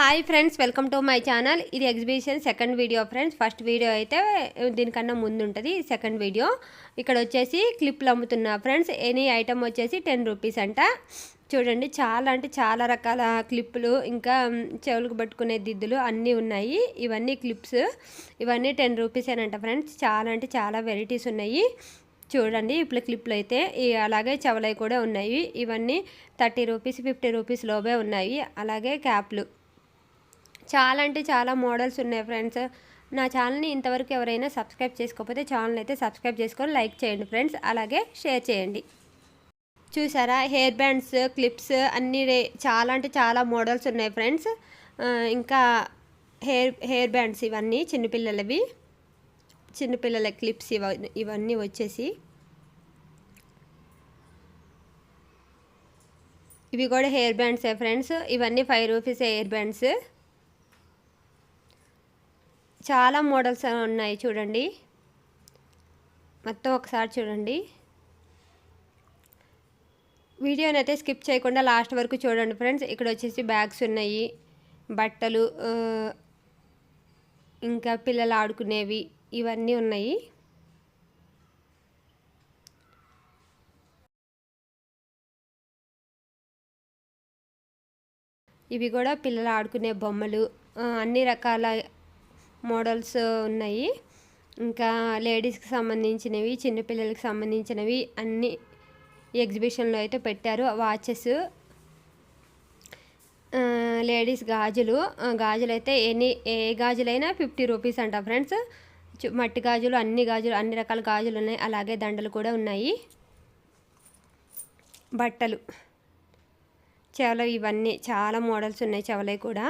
Hi friends, welcome to my channel. ఇది exhibition second video friends. First video అయితే దీనికన్నా ముందు ఉంటుంది. సెకండ్ వీడియో ఇక్కడ వచ్చేసి క్లిప్లు అమ్ముతున్నా ఫ్రెండ్స్. ఎనీ ఐటమ్ వచ్చేసి 10 రూపీస్ అంట. చూడండి, చాలా అంటే చాలా రకాల క్లిప్పులు, ఇంకా చెవులకు పట్టుకునే దిద్దులు అన్నీ ఉన్నాయి. ఇవన్నీ క్లిప్స్, ఇవన్నీ 10 రూపీసేనంట ఫ్రెండ్స్. చాలా అంటే చాలా వెరైటీస్ ఉన్నాయి. చూడండి, ఇప్పుడు క్లిప్లు అయితే అలాగే చెవులవి కూడా ఉన్నాయి. ఇవన్నీ 30 రూపీస్ 50 రూపీస్ లోపే ఉన్నాయి. అలాగే క్యాప్లు చాలా అంటే చాలా మోడల్స్ ఉన్నాయి ఫ్రెండ్స్. నా ఛానల్ని ఇంతవరకు ఎవరైనా సబ్స్క్రైబ్ చేసుకోకపోతే ఛానల్ అయితే సబ్స్క్రైబ్ చేసుకొని లైక్ చేయండి ఫ్రెండ్స్. అలాగే షేర్ చేయండి. చూసారా, హెయిర్ బ్యాండ్స్, క్లిప్స్ అన్నీ చాలా అంటే చాలా మోడల్స్ ఉన్నాయి ఫ్రెండ్స్. ఇంకా హెయిర్ బ్యాండ్స్ ఇవన్నీ చిన్నపిల్లల క్లిప్స్ ఇవన్నీ వచ్చేసి ఇవి కూడా హెయిర్ బ్యాండ్సే ఫ్రెండ్స్. ఇవన్నీ 5 రూపీస్ హెయిర్ బ్యాండ్స్. చాలా మోడల్స్ ఉన్నాయి చూడండి. మొత్తం ఒకసారి చూడండి. వీడియోని అయితే స్కిప్ చేయకుండా లాస్ట్ వరకు చూడండి ఫ్రెండ్స్. ఇక్కడ వచ్చేసి బ్యాగ్స్ ఉన్నాయి, బట్టలు, ఇంకా పిల్లలు ఆడుకునేవి ఇవన్నీ ఉన్నాయి. ఇవి కూడా పిల్లలు ఆడుకునే బొమ్మలు, అన్ని రకాల మోడల్స్ ఉన్నాయి. ఇంకా లేడీస్కి సంబంధించినవి, చిన్నపిల్లలకి సంబంధించినవి అన్ని ఎగ్జిబిషన్లో అయితే పెట్టారు. వాచెస్, లేడీస్ గాజులు అయితే ఏ గాజులైనా 50 రూపీస్ అంట ఫ్రెండ్స్. మట్టి గాజులు, అన్ని రకాల గాజులు ఉన్నాయి. అలాగే దండలు కూడా ఉన్నాయి. బట్టలు, చెవులు, ఇవన్నీ చాలా మోడల్స్ ఉన్నాయి. చెవులవి కూడా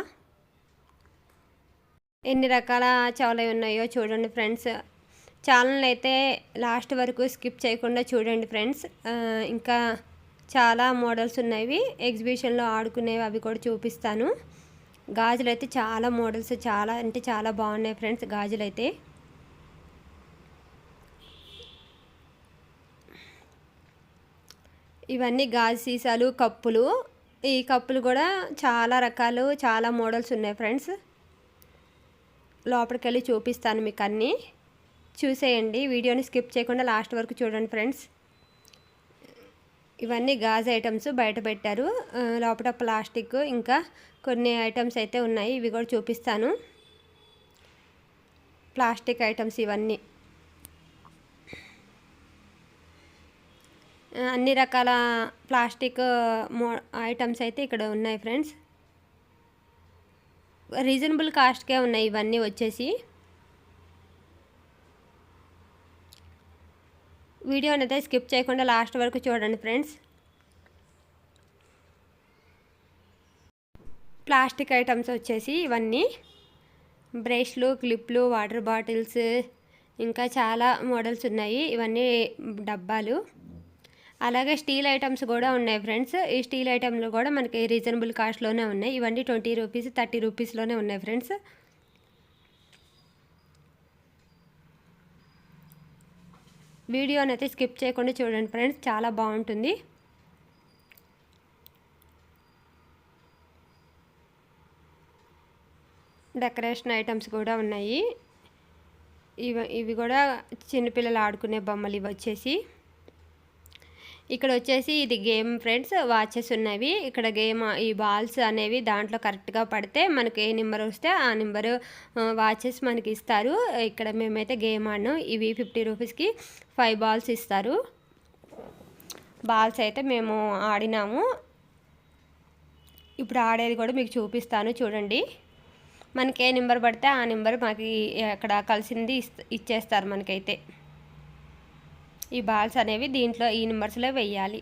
ఎన్ని రకాల చెవులవి ఉన్నాయో చూడండి ఫ్రెండ్స్. ఛానల్ అయితే లాస్ట్ వరకు స్కిప్ చేయకుండా చూడండి ఫ్రెండ్స్. ఇంకా చాలా మోడల్స్ ఉన్నాయి ఎగ్జిబిషన్లో ఆడుకునేవి, అవి కూడా చూపిస్తాను. గాజులు అయితే చాలా మోడల్స్, చాలా అంటే చాలా బాగున్నాయి ఫ్రెండ్స్. గాజులు అయితే ఇవన్నీ గాజు సీసాలు, కప్పులు. ఈ కప్పులు కూడా చాలా రకాలు, చాలా మోడల్స్ ఉన్నాయి ఫ్రెండ్స్. లోపలికి వెళ్ళి చూపిస్తాను మీకు అన్నీ. చూసేయండి, వీడియోని స్కిప్ చేయకుండా లాస్ట్ వరకు చూడండి ఫ్రెండ్స్. ఇవన్నీ గాజు ఐటమ్స్ బయట పెట్టారు. లోపల ప్లాస్టిక్, ఇంకా కొన్ని ఐటమ్స్ అయితే ఉన్నాయి. ఇవి కూడా చూపిస్తాను. ప్లాస్టిక్ ఐటమ్స్ ఇవన్నీ అన్ని రకాల ప్లాస్టిక్ ఐటమ్స్ అయితే ఇక్కడ ఉన్నాయి ఫ్రెండ్స్. రీజనబుల్ కాస్ట్కే ఉన్నాయి ఇవన్నీ వచ్చేసి. వీడియోని అయితే స్కిప్ చేయకుండా లాస్ట్ వరకు చూడండి ఫ్రెండ్స్. ప్లాస్టిక్ ఐటమ్స్ వచ్చేసి ఇవన్నీ బ్రష్లు, క్లిప్లు, వాటర్ బాటిల్స్, ఇంకా చాలా మోడల్స్ ఉన్నాయి. ఇవన్నీ డబ్బాలు. అలాగే స్టీల్ ఐటమ్స్ కూడా ఉన్నాయి ఫ్రెండ్స్. ఈ స్టీల్ ఐటమ్లు కూడా మనకి రీజనబుల్ కాస్ట్లోనే ఉన్నాయి. ఇవన్నీ 20 రూపీస్ 30 రూపీస్లోనే ఉన్నాయి ఫ్రెండ్స్. వీడియోని అయితే స్కిప్ చేయకుండా చూడండి ఫ్రెండ్స్, చాలా బాగుంటుంది. డెకరేషన్ ఐటమ్స్ కూడా ఉన్నాయి. ఇవి కూడా చిన్నపిల్లలు ఆడుకునే బొమ్మలు. ఇవి వచ్చేసి ఇక్కడ వచ్చేసి ఇది గేమ్ ఫ్రెండ్స్. వాచెస్ ఉన్నవి ఇక్కడ. గేమ్, ఈ బాల్స్ అనేవి దాంట్లో కరెక్ట్గా పడితే మనకి ఏ నెంబర్ వస్తే ఆ నెంబరు వాచెస్ మనకి ఇస్తారు. ఇక్కడ మేమైతే గేమ్ ఆడినాం. ఇవి 50 రూపీస్కి 5 బాల్స్ ఇస్తారు. బాల్స్ అయితే మేము ఆడినాము. ఇప్పుడు ఆడేది కూడా మీకు చూపిస్తాను చూడండి. మనకి ఏ నెంబర్ పడితే ఆ నెంబర్ మనకి అక్కడ కలిసింది ఇచ్చేస్తారు మనకైతే. ఈ బాల్స్ అనేవి దీంట్లో ఈ నెంబర్స్లో వేయాలి.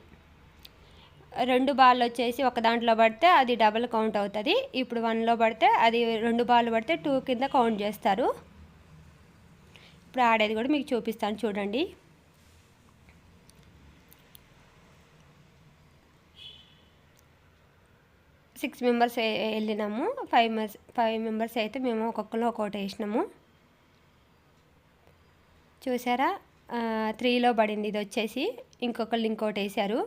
2 బాల్ వచ్చేసి ఒక దాంట్లో పడితే అది డబుల్ కౌంట్ అవుతుంది. ఇప్పుడు 1లో పడితే అది 2 బాల్ పడితే 2 కింద కౌంట్ చేస్తారు. ఇప్పుడు ఆడేది కూడా మీకు చూపిస్తాను చూడండి. సిక్స్ మెంబర్స్ వెళ్ళినాము. 5 మెంబర్స్ అయితే మేము ఒక్కొక్కరు ఒక్కొక్కటి వేసినాము. చూసారా, 3లో పడింది. ఇది వచ్చేసి ఇంకొకళ్ళు ఇంకోటి వేశారు.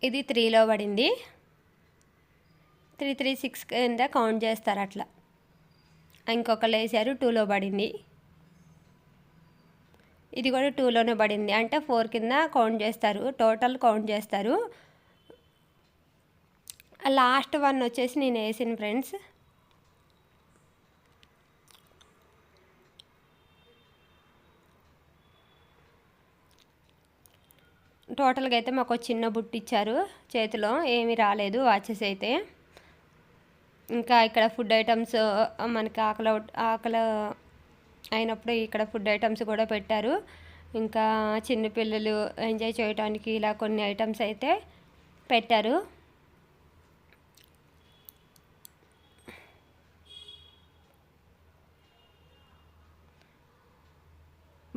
ఇది 3లో పడింది. 3, 3, 6 కింద కౌంట్ చేస్తారు అట్లా. ఇంకొకళ్ళు వేసారు 2లో పడింది. ఇది కూడా 2లోనే పడింది. అంటే 4 కింద కౌంట్ చేస్తారు, టోటల్ కౌంట్ చేస్తారు. లాస్ట్ వన్ వచ్చేసి నేను వేసిన ఫ్రెండ్స్. టోటల్గా అయితే మాకు చిన్న బుట్ట ఇచ్చారు, చేతిలో ఏమీ రాలేదు వాచెస్ అయితే. ఇంకా ఇక్కడ ఫుడ్ ఐటమ్స్ మనకి ఆకలి అయినప్పుడు ఇక్కడ ఫుడ్ ఐటమ్స్ కూడా పెట్టారు. ఇంకా చిన్నపిల్లలు ఎంజాయ్ చేయడానికి ఇలా కొన్ని ఐటమ్స్ అయితే పెట్టారు.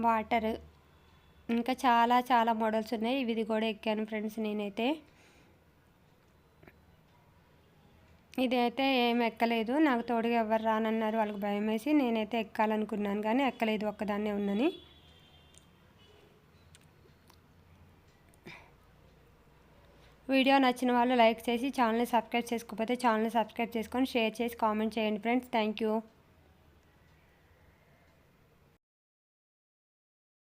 వాటర్ ఇంకా చాలా చాలా మోడల్స్ ఉన్నాయి. ఇది కూడా ఎక్కాను ఫ్రెండ్స్ నేనైతే. ఇది అయితే ఏం ఎక్కలేదు, నాకు తోడుగా ఎవరు రానన్నారు, వాళ్ళకి భయం వేసి నేనైతే ఎక్కాలనుకున్నాను కానీ ఎక్కలేదు, ఒక్కదాన్నే ఉన్నాను. వీడియో నచ్చిన వాళ్ళు లైక్ చేసి ఛానల్ని సబ్స్క్రైబ్ చేసుకోకపోతే ఛానల్ని సబ్స్క్రైబ్ చేసుకొని షేర్ చేసి కామెంట్ చేయండి ఫ్రెండ్స్. Thank you.